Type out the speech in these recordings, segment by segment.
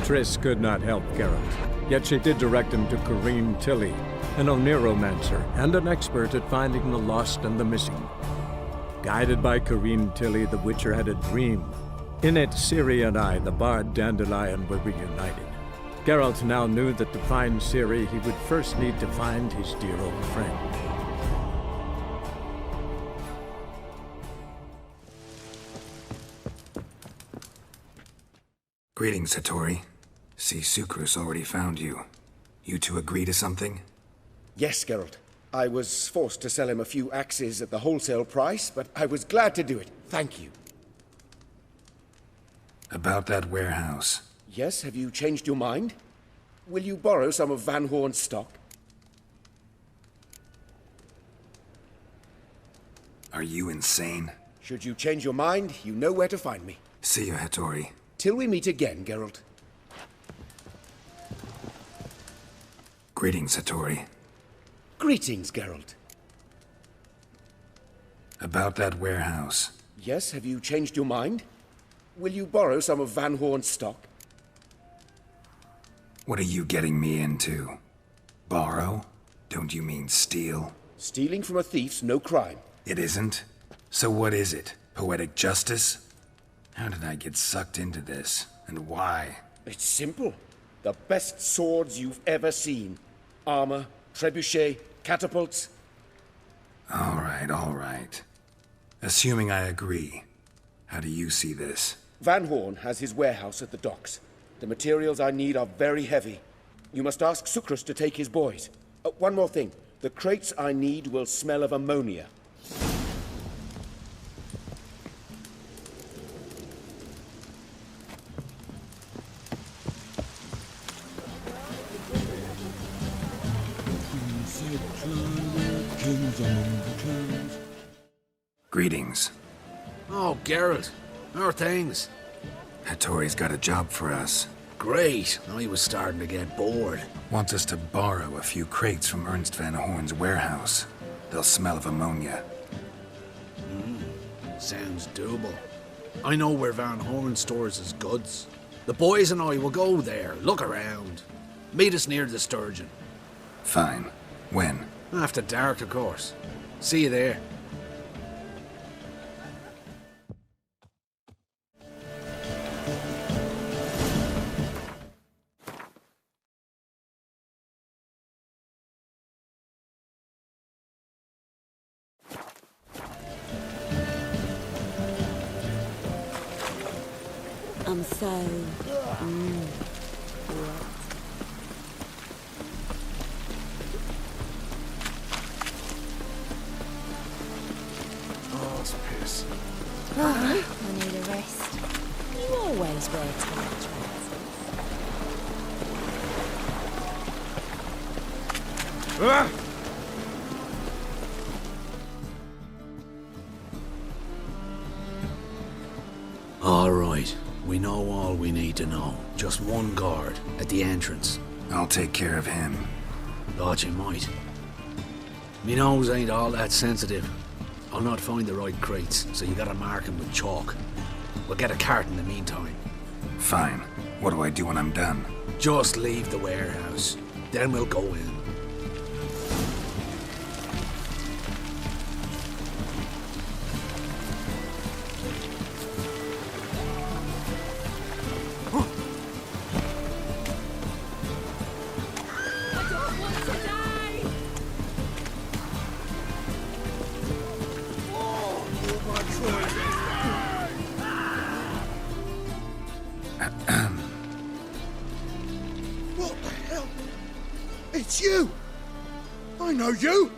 Triss could not help Geralt, yet she did direct him to Corrine Tilly, an Oniromancer and an expert at finding the lost and the missing. Guided by Corrine Tilly, the Witcher had a dream. In it, Ciri and I, the bard Dandelion, were reunited. Geralt now knew that to find Ciri, he would first need to find his dear old friend. Greetings, Hattori. See, Sukrus already found you. You two agree to something? Yes, Geralt. I was forced to sell him a few axes at the wholesale price, but I was glad to do it. Thank you. About that warehouse. Yes, have you changed your mind? Will you borrow some of Van Horn's stock? Are you insane? Should you change your mind, you know where to find me. See you, Hattori. Till we meet again, Geralt. Greetings, Hattori. Greetings, Geralt. About that warehouse. Yes, have you changed your mind? Will you borrow some of Van Horn's stock? What are you getting me into? Borrow? Don't you mean steal? Stealing from a thief's no crime. It isn't? So what is it? Poetic justice? How did I get sucked into this? And why? It's simple. The best swords you've ever seen. Armor, trebuchet, catapults. All right. Assuming I agree, how do you see this? Van Horn has his warehouse at the docks. The materials I need are very heavy. You must ask Sukrus to take his boys. One more thing. The crates I need will smell of ammonia. Greetings. Oh, Geralt. How are things? Hattori's got a job for us. Great. I was starting to get bored. Wants us to borrow a few crates from Ernst Van Horn's warehouse. They'll smell of ammonia. Sounds doable. I know where Van Horn stores his goods. The boys and I will go there, look around. Meet us near the Sturgeon. Fine. When? After dark, of course. See you there. I'm so... Oh, it's piss. I need a rest. You always wear tight trousers. All right. We know all we need to know. Just one guard at the entrance. I'll take care of him. Thought you might. Me nose ain't all that sensitive. I'll not find the right crates, so you gotta mark them with chalk. We'll get a cart in the meantime. Fine. What do I do when I'm done? Just leave the warehouse. Then we'll go in. What the hell? It's you! I know you!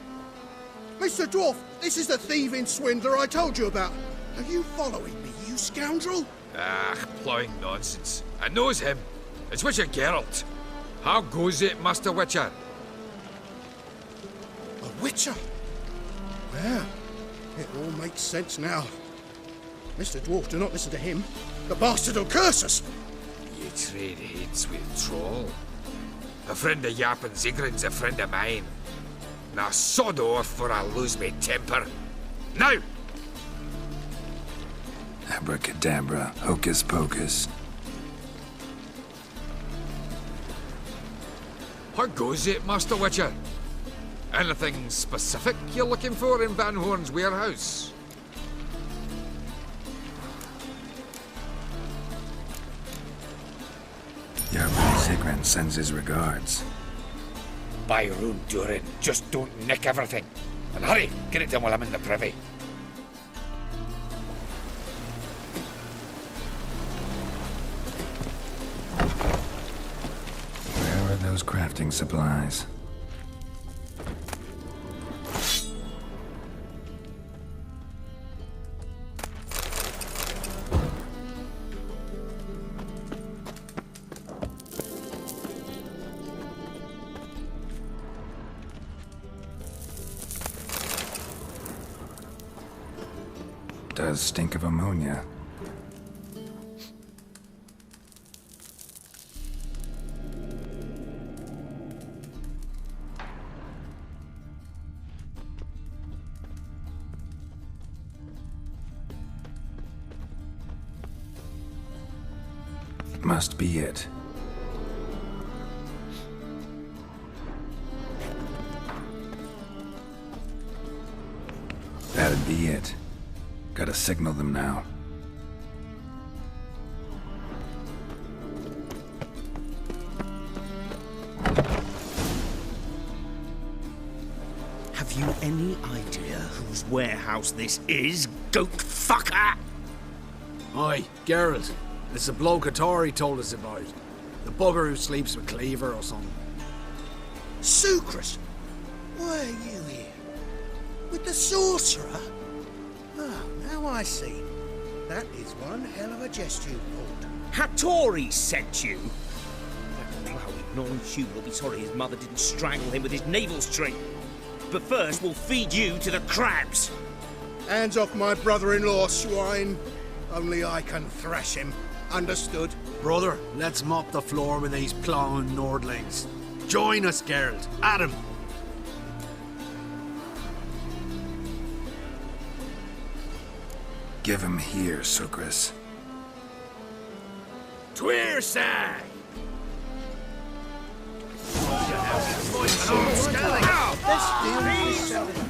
Mr. Dwarf, this is the thieving swindler I told you about. Are you following me, you scoundrel? Ah, plowing nonsense. I knows him. It's Witcher Geralt. How goes it, Master Witcher? A witcher? Well, it all makes sense now. Mr. Dwarf, do not listen to him. The bastard will curse us. You trade heads with troll. A friend of Yappin Zigrin's a friend of mine. Now sod off for I lose me temper. Now! Abracadabra, hocus pocus. How goes it, Master Witcher? Anything specific you're looking for in Van Horn's warehouse? Jarvan Sigrid sends his regards. By Rune Durin, just don't nick everything. And hurry, get it done while I'm in the privy. Where are those crafting supplies? Does stink of ammonia. Must be it. That'd be it. Gotta signal them now. Have you any idea whose warehouse this is, goat fucker? Aye, Geralt. It's the bloke Atari told us about. The bugger who sleeps with Cleaver or something. Sucrus! Why are you here? With the sorcerer? Oh, now I see. That is one hell of a jest you pulled. Hattori sent you? That plough non-human will be sorry his mother didn't strangle him with his navel string. But first, we'll feed you to the crabs. Hands off my brother-in-law, swine. Only I can thrash him. Understood? Brother, let's mop the floor with these plowing Nordlings. Join us, Geralt. Adam. Give him here, Sucrus. Tweerside! Let's deal with this.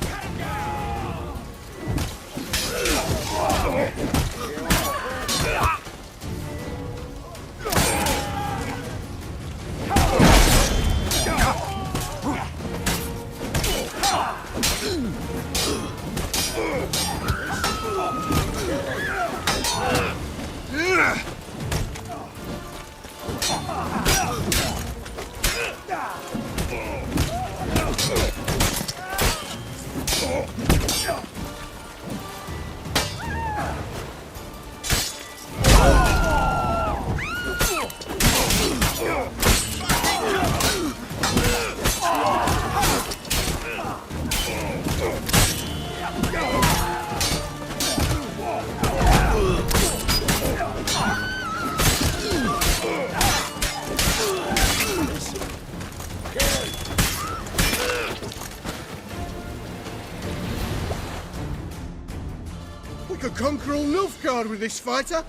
We could conquer all Nilfgaard with this fighter.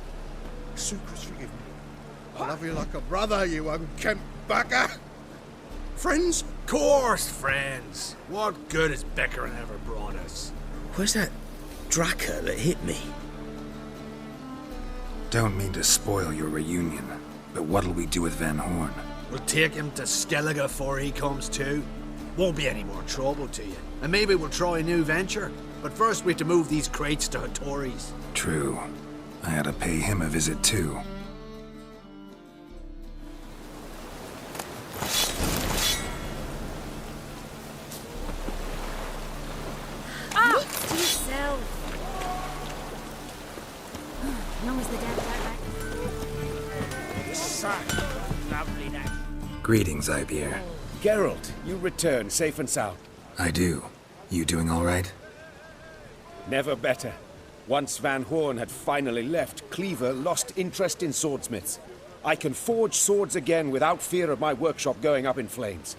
Sucrus, forgive me. I love you like a brother, you unkempt bugger. Friends? Course, friends. What good has Beckering ever brought us? Where's that Draka that hit me? Don't mean to spoil your reunion, but what'll we do with Van Horn? We'll take him to Skellige before he comes to. Won't be any more trouble to you. And maybe we'll try a new venture. But first we have to move these crates to Hattori's. True. I had to pay him a visit too. To yourself. As long as the dead don't Lovely day. Greetings, Ibeer. Geralt, you return safe and sound. I do. You doing all right? Never better. Once Van Horn had finally left, Cleaver lost interest in swordsmiths. I can forge swords again without fear of my workshop going up in flames.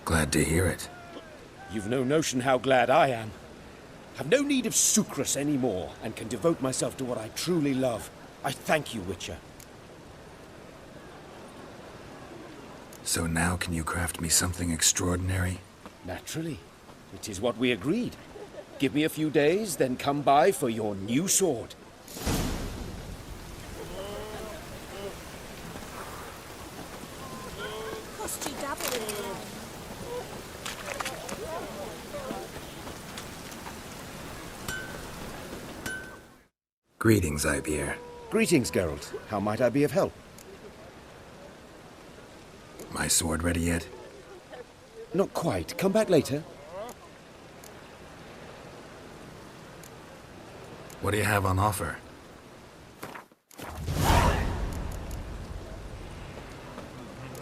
Glad to hear it. You've no notion how glad I am. Have no need of Sucrus anymore, and can devote myself to what I truly love. I thank you, Witcher. So now can you craft me something extraordinary? Naturally. It is what we agreed. Give me a few days, then come by for your new sword. Cost you double in the end. Greetings, Ibeer. Greetings, Geralt. How might I be of help? My sword ready yet? Not quite. Come back later. What do you have on offer?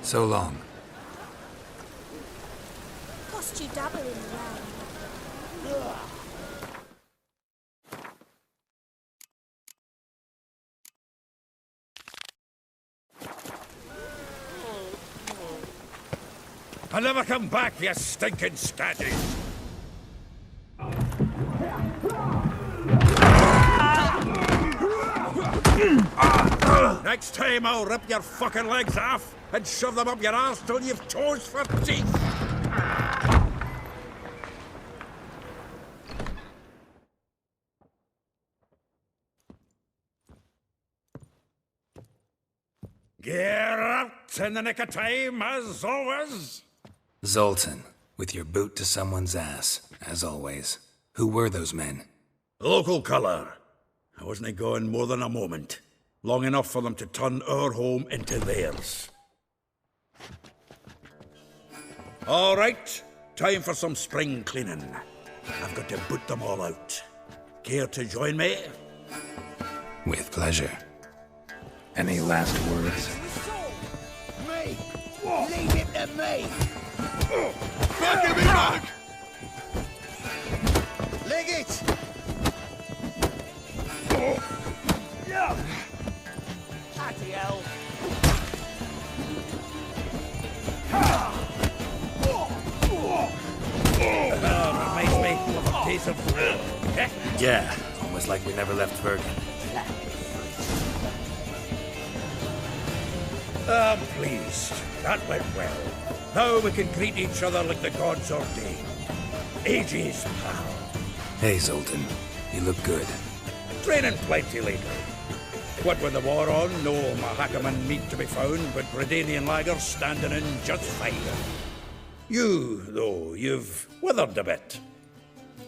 So long. Cost you double in the end. I'll never come back, you stinking staggies! Next time I'll rip your fucking legs off and shove them up your arse till you've toes for teeth! Get out in the nick of time, as always! Zoltan, with your boot to someone's ass, as always. Who were those men? Local colour. I wasn't gone more than a moment. Long enough for them to turn our home into theirs. All right, time for some spring cleaning. I've got to boot them all out. Care to join me? With pleasure. Any last words? Me! Leave him to me! Back him, back! Leg it! Bloody hell! Reminds me of a case of... Yeah, almost like we never left Bergen. I'm pleased. That went well. Now we can greet each other like the gods ordained. Ages, pal. Hey, Zoltan. You look good. Training plenty later. What with the war on, no Mahakaman meat to be found, but Redanian lagers standing in just fine. You, though, you've withered a bit.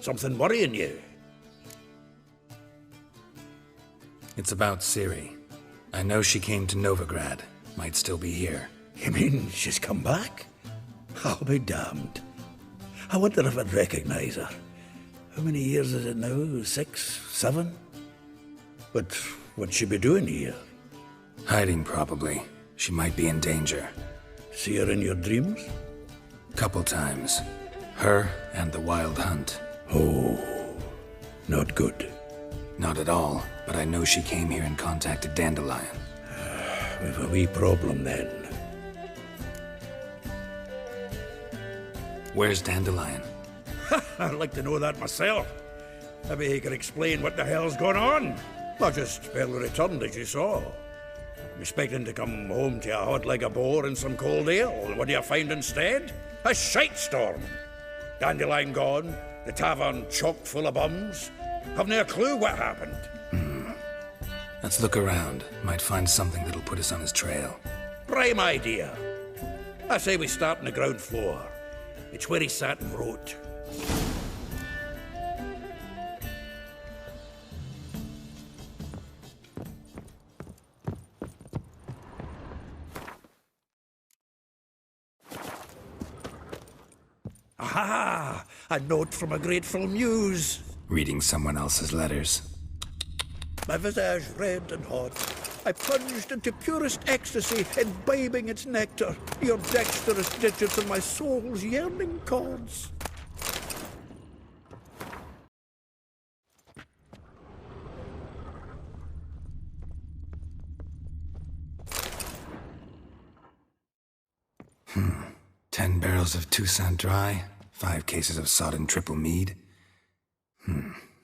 Something worrying you? It's about Ciri. I know she came to Novigrad. Might still be here. You mean she's come back? I'll be damned. I wonder if I'd recognize her. How many years is it now? 6, 7? But what'd she be doing here? Hiding, probably. She might be in danger. See her in your dreams? Couple times. Her and the Wild Hunt. Oh, not good. Not at all, but I know she came here and contacted Dandelion. We've a wee problem then. Where's Dandelion? I'd like to know that myself. Maybe he could explain what the hell's going on. I just barely returned, as you saw. I'm expecting to come home to a hot like a boar and some cold ale. What do you find instead? A shite storm. Dandelion gone, the tavern chock full of bums. Haven't a clue what happened. Let's look around. Might find something that'll put us on his trail. Prime idea. I say we start on the ground floor. It's where he sat and wrote. Aha! A note from a grateful muse. Reading someone else's letters. My visage red and hot. I plunged into purest ecstasy, imbibing its nectar, your dexterous digits and my soul's yearning chords. Hmm. 10 barrels of Toussaint Dry, 5 cases of sodden triple mead.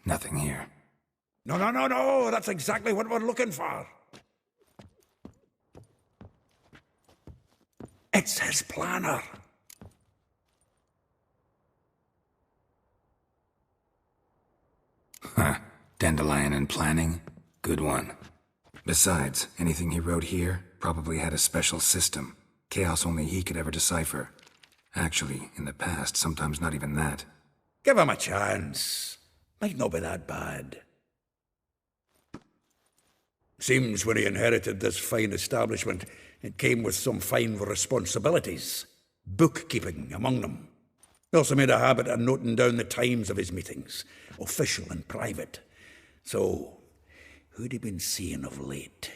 Nothing here. No, that's exactly what we're looking for. It's his planner. Huh. Dandelion and planning? Good one. Besides, anything he wrote here probably had a special system. Chaos only he could ever decipher. Actually, in the past, sometimes not even that. Give him a chance. Might not be that bad. Seems when he inherited this fine establishment, it came with some fine responsibilities. Bookkeeping among them. He also made a habit of noting down the times of his meetings, official and private. So, who'd he been seeing of late?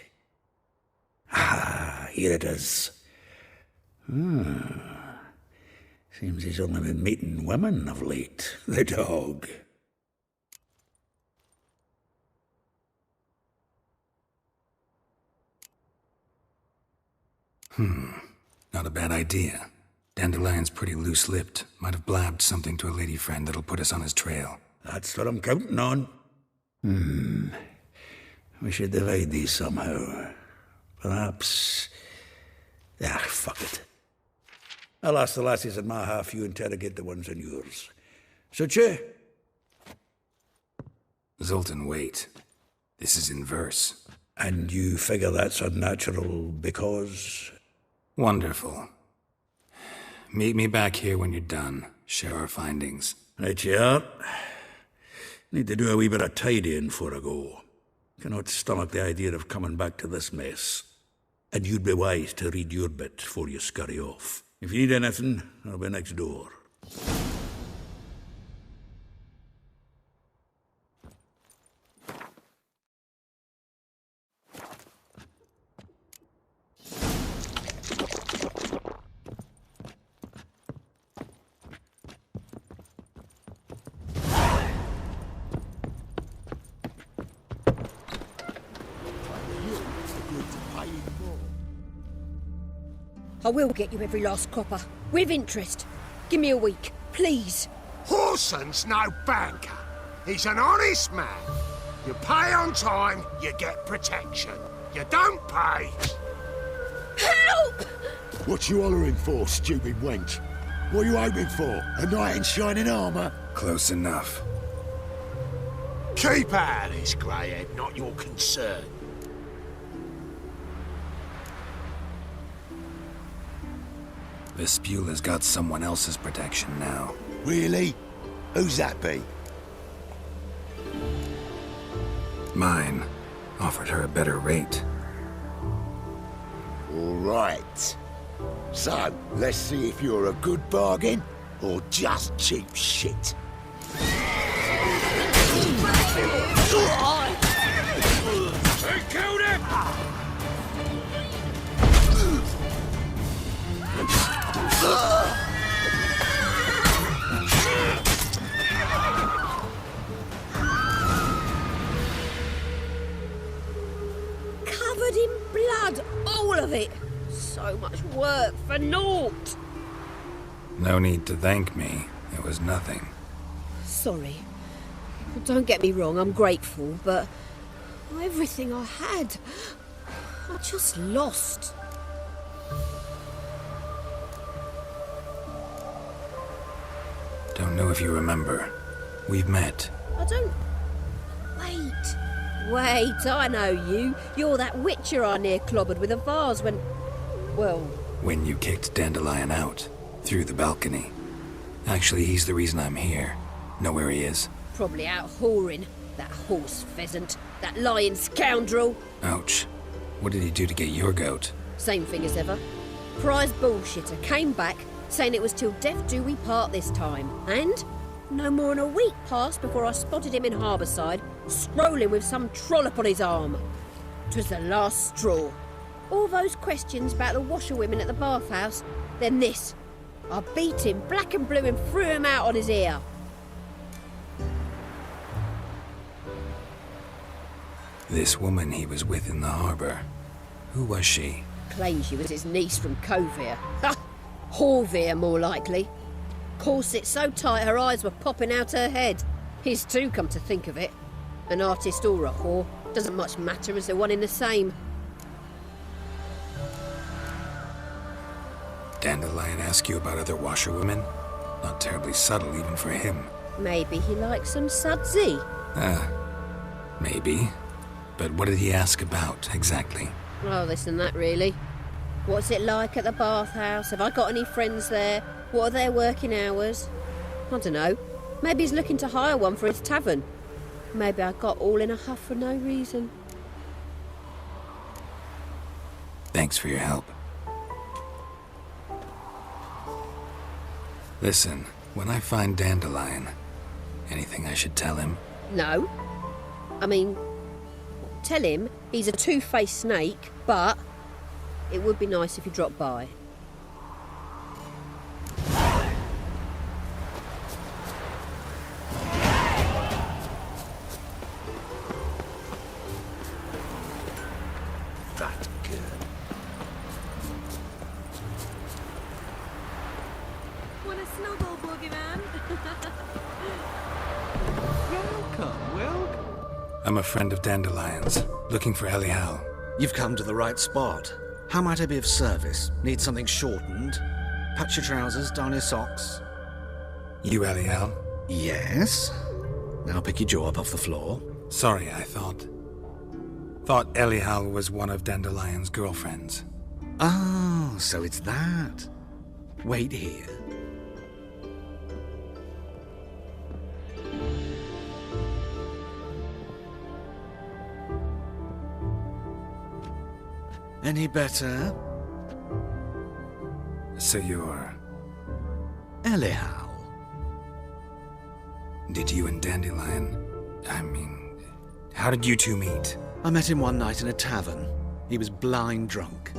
Ah, here it is. Seems he's only been meeting women of late, the dog. Not a bad idea. Dandelion's pretty loose-lipped. Might have blabbed something to a lady friend that'll put us on his trail. That's what I'm counting on. We should divide these somehow. Perhaps... fuck it. I'll ask the lassies in my half, you interrogate the ones in yours. Suit you? Zoltan, wait. This is in verse. And you figure that's unnatural because... Wonderful. Meet me back here when you're done. Share our findings. Right you are. Need to do a wee bit of tidying before I go. Cannot stomach the idea of coming back to this mess. And you'd be wise to read your bit before you scurry off. If you need anything, I'll be next door. I will get you every last copper, with interest. Give me a week, please. Horson's no banker. He's an honest man. You pay on time, you get protection. You don't pay... Help! What you hollering for, stupid wench? What are you hoping for? A knight in shining armour? Close enough. Keep out of this, greyhead, not your concern. Vespula's got someone else's protection now. Really? Who's that be? Mine. Offered her a better rate. All right. So, let's see if you're a good bargain or just cheap shit. They killed him! Covered in blood, all of it. So much work for naught. No need to thank me. It was nothing. Sorry. Don't get me wrong, I'm grateful, but everything I had, I just lost. Don't know if you remember. We've met. I don't... Wait, I know you. You're that witcher I near clobbered with a vase when... Well... When you kicked Dandelion out. Through the balcony. Actually, he's the reason I'm here. Know where he is? Probably out whoring. That horse pheasant. That lying scoundrel. Ouch. What did he do to get your goat? Same thing as ever. Prize bullshitter came back, saying it was till death do we part this time. And no more than a week passed before I spotted him in Harbourside, strolling with some trollop on his arm. 'Twas the last straw. All those questions about the washerwomen at the bathhouse, then this. I beat him black and blue and threw him out on his ear. This woman he was with in the harbour. Who was she? Claimed she was his niece from Covere. Ha! Horvere, more likely. Corset so tight her eyes were popping out her head. His too, come to think of it. An artist or a whore. Doesn't much matter as they're one in the same. Dandelion ask you about other washerwomen? Not terribly subtle even for him. Maybe he likes some sudsy. Maybe. But what did he ask about, exactly? Oh, this and that, really. What's it like at the bathhouse? Have I got any friends there? What are their working hours? I don't know. Maybe he's looking to hire one for his tavern. Maybe I got all in a huff for no reason. Thanks for your help. Listen, when I find Dandelion, anything I should tell him? No. I mean, tell him he's a two-faced snake, but it would be nice if he dropped by. That's good. Want a snowball, boogeyman? Welcome. I'm a friend of Dandelion's, looking for Elial. You've come to the right spot. How might I be of service? Need something shortened? Patch your trousers, darn your socks. You Elial? Yes. Now pick your jaw up off the floor. Sorry, I thought Elial was one of Dandelion's girlfriends. Oh, so it's that. Wait here. Any better? So you're... Elial. Did you and Dandelion... how did you two meet? I met him one night in a tavern. He was blind drunk.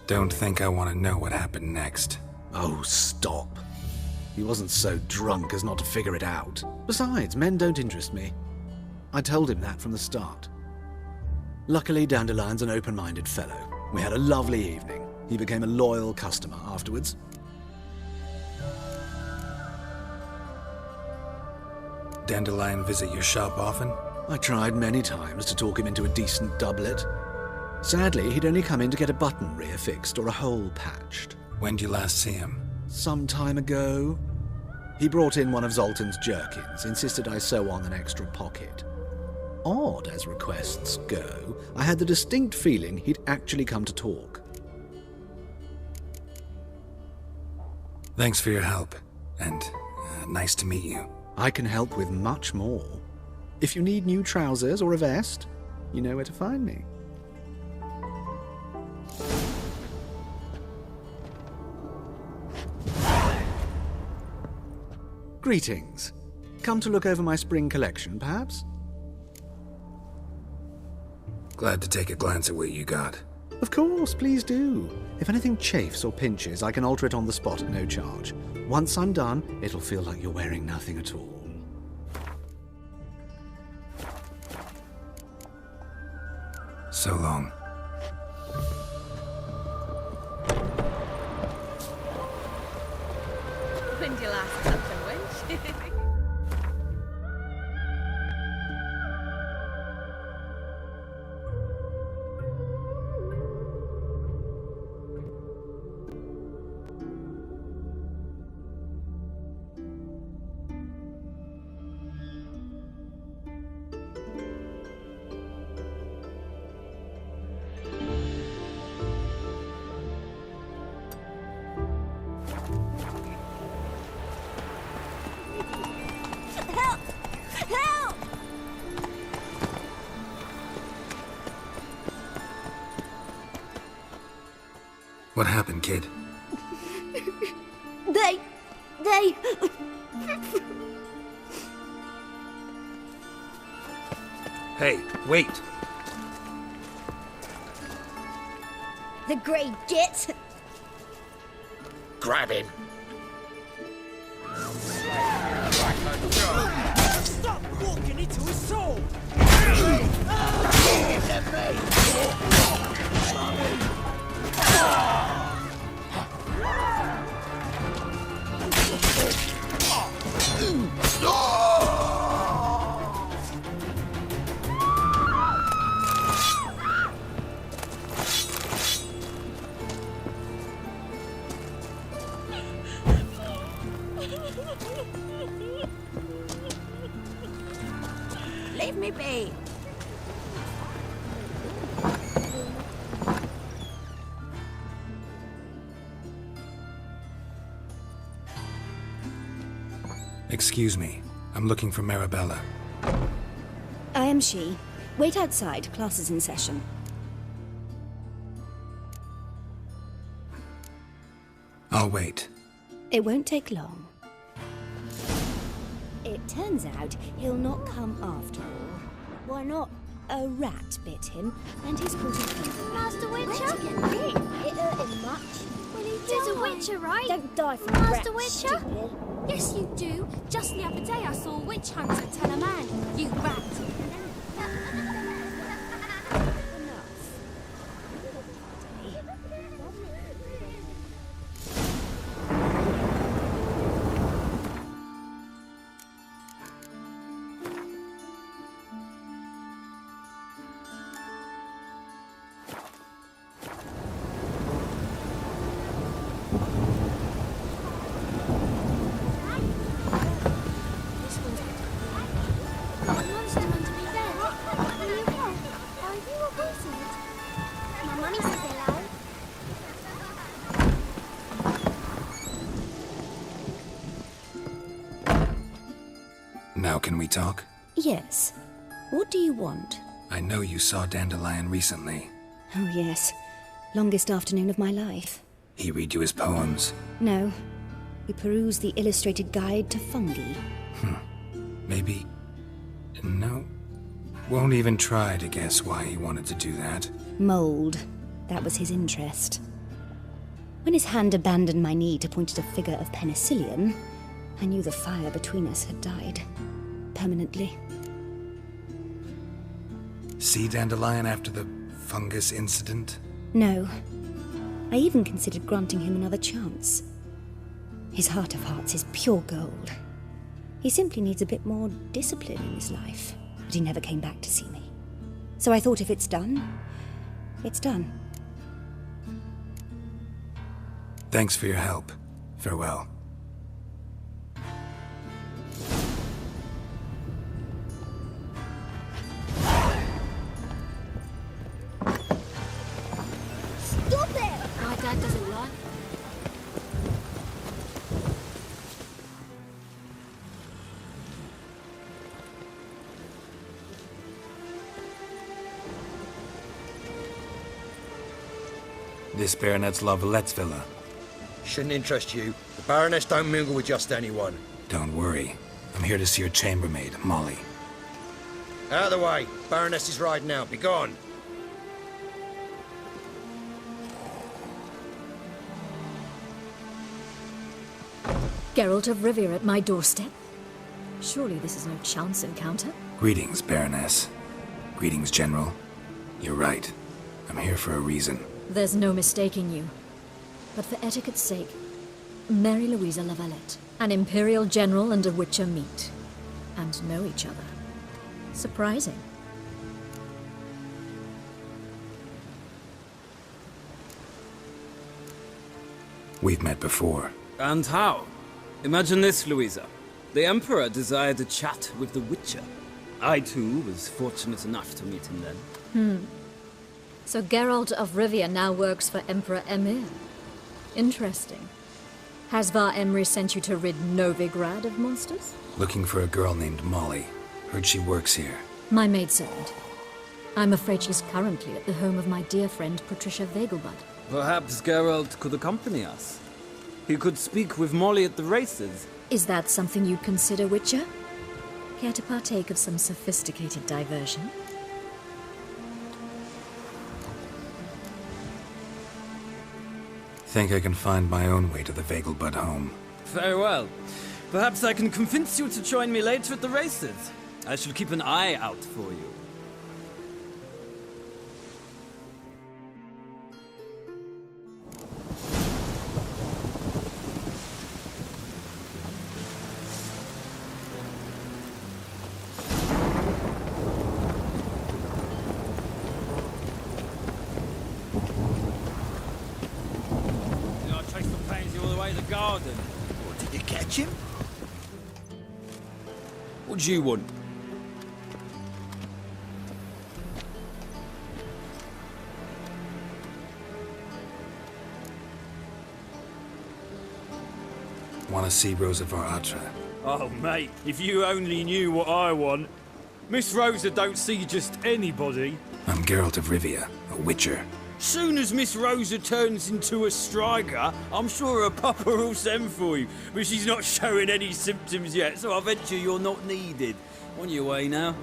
Don't think I want to know what happened next. Oh, stop. He wasn't so drunk as not to figure it out. Besides, men don't interest me. I told him that from the start. Luckily, Dandelion's an open-minded fellow. We had a lovely evening. He became a loyal customer afterwards. Dandelion visit your shop often? I tried many times to talk him into a decent doublet. Sadly, he'd only come in to get a button rear fixed or a hole patched. When did you last see him? Some time ago. He brought in one of Zoltan's jerkins, insisted I sew on an extra pocket. Odd as requests go, I had the distinct feeling he'd actually come to talk. Thanks for your help, and nice to meet you. I can help with much more. If you need new trousers or a vest, you know where to find me. Greetings. Come to look over my spring collection, perhaps? Glad to take a glance at what you got. Of course, please do. If anything chafes or pinches, I can alter it on the spot at no charge. Once I'm done, it'll feel like you're wearing nothing at all. So long. When'd you last touch a wench? Help! Help! What happened, kid? They... Hey, wait! The grey git! Grab him. Stop walking into his soul! Leave me be. Excuse me. I'm looking for Marabella. I am she. Wait outside. Class is in session. I'll wait. It won't take long. It turns out he'll not come after all. Why not? A rat bit him, and he's caught a fever. Master Witcher? Where'd you get bit? It hurt him much. Well, he's a Witcher, right? Don't die from Master rats, Witcher? stupid. Yes, you do. Just the other day I saw a witch hunter tell a man, you rat. Now can we talk? Yes. What do you want? I know you saw Dandelion recently. Oh, yes. Longest afternoon of my life. He read you his poems? No. We perused the illustrated guide to fungi. Maybe... No. Won't even try to guess why he wanted to do that. Mold. That was his interest. When his hand abandoned my knee to point at a figure of penicillium, I knew the fire between us had died. Permanently. See Dandelion after the fungus incident? No. I even considered granting him another chance. His heart of hearts is pure gold. He simply needs a bit more discipline in his life. But he never came back to see me. So I thought if it's done, it's done. Thanks for your help. Farewell. Stop it! My dad doesn't like. This Baronet's Lavallette's villa. Shouldn't interest you. The Baroness don't mingle with just anyone. Don't worry. I'm here to see your chambermaid, Molly. Out of the way. Baroness is riding out. Be gone. Geralt of Rivia at my doorstep? Surely this is no chance encounter? Greetings, Baroness. Greetings, General. You're right. I'm here for a reason. There's no mistaking you. But for etiquette's sake, Mary Louisa Lavalette, an Imperial General and a Witcher meet. And know each other. Surprising. We've met before. And how? Imagine this, Louisa. The Emperor desired a chat with the Witcher. I, too, was fortunate enough to meet him then. So Geralt of Rivia now works for Emperor Emir. Interesting. Has Var Emry sent you to rid Novigrad of monsters? Looking for a girl named Molly. Heard she works here. My maidservant. I'm afraid she's currently at the home of my dear friend Patricia Vegelbud. Perhaps Geralt could accompany us. He could speak with Molly at the races. Is that something you'd consider, Witcher? Care to partake of some sophisticated diversion? Think I can find my own way to the Vegelbud home. Very well. Perhaps I can convince you to join me later at the races. I shall keep an eye out for you. Garden. What, did you catch him? What do you want? want to see Rosa Varatra. Oh, mate, if you only knew what I want. Miss Rosa don't see just anybody. I'm Geralt of Rivia, a witcher. Soon as Miss Rosa turns into a striker, I'm sure her papa will send for you. But she's not showing any symptoms yet, so I venture you're not needed. On your way now.